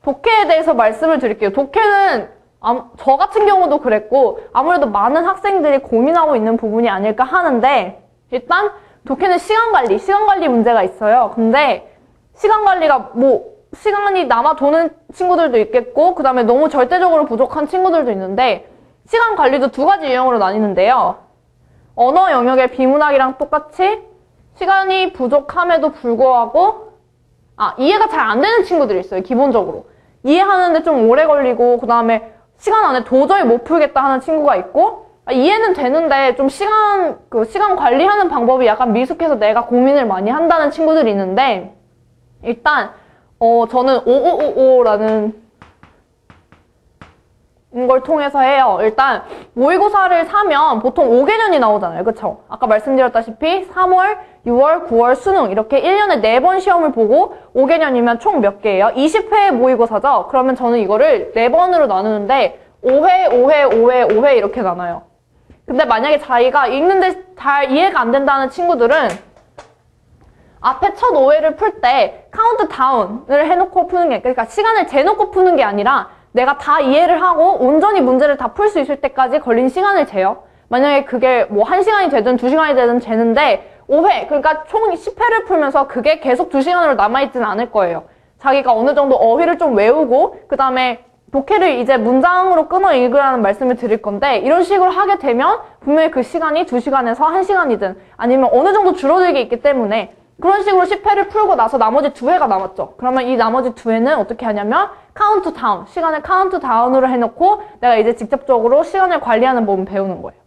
독해에 대해서 말씀을 드릴게요. 독해는 저 같은 경우도 그랬고 아무래도 많은 학생들이 고민하고 있는 부분이 아닐까 하는데 일단 독해는 시간관리 문제가 있어요. 근데 시간관리가 시간이 남아 도는 친구들도 있겠고 그 다음에 너무 절대적으로 부족한 친구들도 있는데 시간관리도 두 가지 유형으로 나뉘는데요. 언어 영역의 비문학이랑 똑같이 시간이 부족함에도 불구하고 이해가 잘 안 되는 친구들이 있어요. 기본적으로. 이해하는데 좀 오래 걸리고 그 다음에 시간 안에 도저히 못 풀겠다 하는 친구가 있고 이해는 되는데 좀 시간 관리하는 방법이 약간 미숙해서 내가 고민을 많이 한다는 친구들이 있는데 일단 저는 5555라는 걸 통해서 해요. 일단 모의고사를 사면 보통 5개년이 나오잖아요. 그쵸? 아까 말씀드렸다시피 3월, 6월, 9월 수능 이렇게 1년에 4번 시험을 보고 5개년이면 총 몇 개예요? 20회 모의고사죠? 그러면 저는 이거를 4번으로 나누는데 5회, 5회, 5회, 5회 이렇게 나눠요. 근데 만약에 자기가 읽는데 잘 이해가 안 된다는 친구들은 앞에 첫 5회를 풀 때 카운트 다운을 해놓고 푸는 게 그러니까 시간을 재놓고 푸는 게 아니라 내가 다 이해를 하고 온전히 문제를 다 풀 수 있을 때까지 걸린 시간을 재요. 만약에 그게 1시간이 되든 2시간이 되든 재는데 5회, 그러니까 총 10회를 풀면서 그게 계속 2시간으로 남아있지는 않을 거예요. 자기가 어느 정도 어휘를 좀 외우고 그 다음에 독해를 이제 문장으로 끊어 읽으라는 말씀을 드릴 건데 이런 식으로 하게 되면 분명히 그 시간이 2시간에서 1시간이든 아니면 어느 정도 줄어들게 있기 때문에 그런 식으로 10회를 풀고 나서 나머지 2회가 남았죠. 그러면 이 나머지 2회는 어떻게 하냐면 카운트 다운, 시간을 카운트 다운으로 해놓고 내가 이제 직접적으로 시간을 관리하는 법을 배우는 거예요.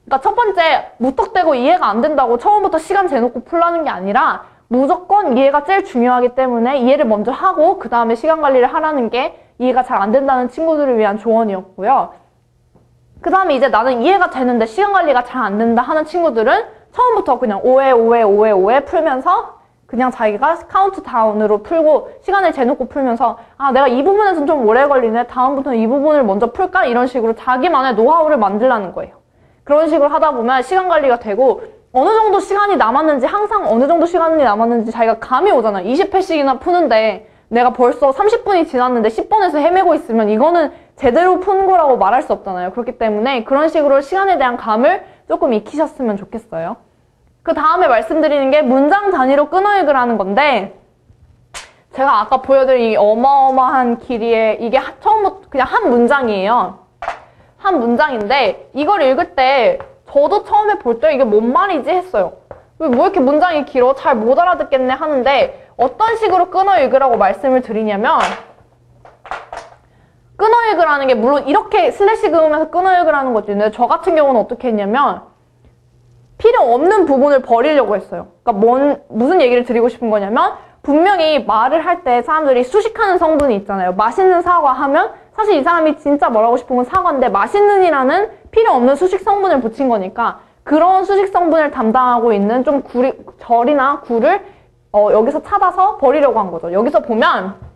그러니까 첫 번째 무턱대고 이해가 안 된다고 처음부터 시간 재놓고 풀라는 게 아니라 무조건 이해가 제일 중요하기 때문에 이해를 먼저 하고 그 다음에 시간 관리를 하라는 게 이해가 잘 안 된다는 친구들을 위한 조언이었고요. 그 다음에 이제 나는 이해가 되는데 시간 관리가 잘 안 된다 하는 친구들은 처음부터 그냥 5회, 5회, 5회, 5회 풀면서 그냥 자기가 카운트 다운으로 풀고 시간을 재놓고 풀면서 내가 이 부분에서는 좀 오래 걸리네. 다음부터는 이 부분을 먼저 풀까? 이런 식으로 자기만의 노하우를 만들라는 거예요. 그런 식으로 하다 보면 시간 관리가 되고 어느 정도 시간이 남았는지 항상 어느 정도 시간이 남았는지 자기가 감이 오잖아요. 20회씩이나 푸는데 내가 벌써 30분이 지났는데 10번에서 헤매고 있으면 이거는 제대로 푼 거라고 말할 수 없잖아요. 그렇기 때문에 그런 식으로 시간에 대한 감을 조금 익히셨으면 좋겠어요. 그 다음에 말씀드리는 게 문장 단위로 끊어 읽으라는 건데 제가 아까 보여드린 이 어마어마한 길이의 이게 처음부터 그냥 한 문장이에요. 한 문장인데 이걸 읽을 때 저도 처음에 볼 때 이게 뭔 말이지 했어요. 왜 뭐 이렇게 문장이 길어? 잘 못 알아듣겠네 하는데 어떤 식으로 끊어 읽으라고 말씀을 드리냐면 끊어 읽으라는 게 물론 이렇게 슬래시 그으면서 끊어 읽으라는 것도 있는데 저 같은 경우는 어떻게 했냐면 필요 없는 부분을 버리려고 했어요. 그러니까 무슨 얘기를 드리고 싶은 거냐면 분명히 말을 할 때 사람들이 수식하는 성분이 있잖아요. 맛있는 사과 하면 사실 이 사람이 진짜 뭐라고 싶은 건 사과인데 맛있는이라는 필요 없는 수식 성분을 붙인 거니까 그런 수식 성분을 담당하고 있는 좀 절이나 구를 여기서 찾아서 버리려고 한 거죠. 여기서 보면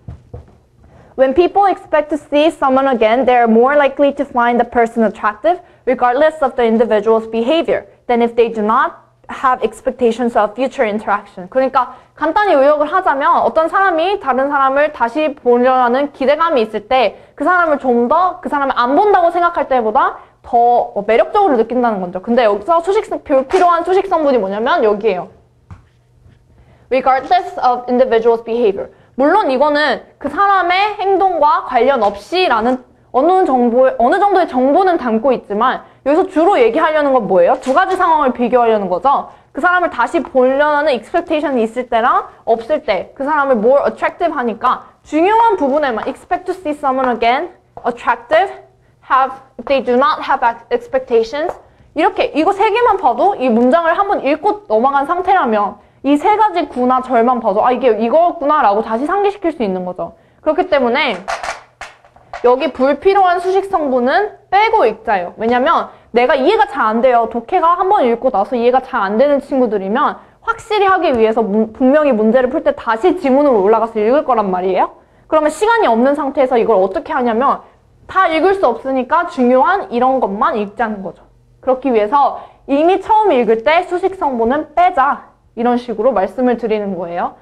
When people expect to see someone again, they are more likely to find the person attractive regardless of the individual's behavior than if they do not have expectations of future interaction. 그러니까 간단히 요약을 하자면 어떤 사람이 다른 사람을 다시 보려는 기대감이 있을 때 그 사람을 좀 더 그 사람을 안 본다고 생각할 때보다 더 매력적으로 느낀다는 거죠. 근데 여기서 필요한 수식 성분이 뭐냐면 여기에요. Regardless of individual's behavior. 물론 이거는 그 사람의 행동과 관련 없이라는 어느 정도의 정보는 담고 있지만 여기서 주로 얘기하려는 건 뭐예요? 두 가지 상황을 비교하려는 거죠. 그 사람을 다시 보려는 expectation이 있을 때랑 없을 때 그 사람을 more attractive 하니까 중요한 부분에만 expect to see someone again, attractive, if they do not have expectations 이렇게 이거 세 개만 봐도 이 문장을 한번 읽고 넘어간 상태라면 이 세 가지 구나 절만 봐도 이게 이거구나 라고 다시 상기시킬 수 있는 거죠. 그렇기 때문에 여기 불필요한 수식 성분은 빼고 읽자예요. 왜냐면 내가 이해가 잘 안 돼요. 독해가 한번 읽고 나서 이해가 잘 안 되는 친구들이면 확실히 하기 위해서 분명히 문제를 풀 때 다시 지문으로 올라가서 읽을 거란 말이에요. 그러면 시간이 없는 상태에서 이걸 어떻게 하냐면 다 읽을 수 없으니까 중요한 이런 것만 읽자는 거죠. 그렇기 위해서 이미 처음 읽을 때 수식 성분은 빼자. 이런 식으로 말씀을 드리는 거예요.